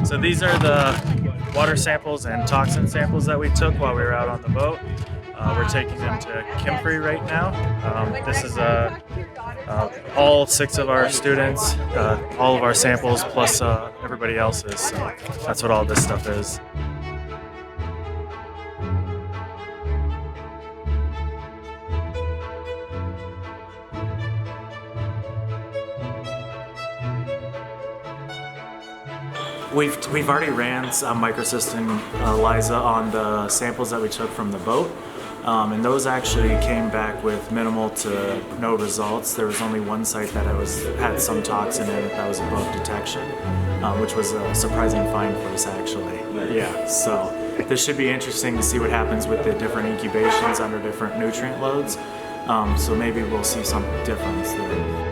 So these are the water samples and toxin samples that we took while we were out on the boat. We're taking them to Kimfrey right now. This is all 6 of our students, all of our samples plus everybody else's. So that's what all this stuff is. We've already ran some microcystin ELISA on the samples that we took from the boat, and those actually came back with minimal to no results. There was only one site that had some toxin in it that was above detection, which was a surprising find for us actually. Yeah, so this should be interesting to see what happens with the different incubations under different nutrient loads. So maybe we'll see some difference there.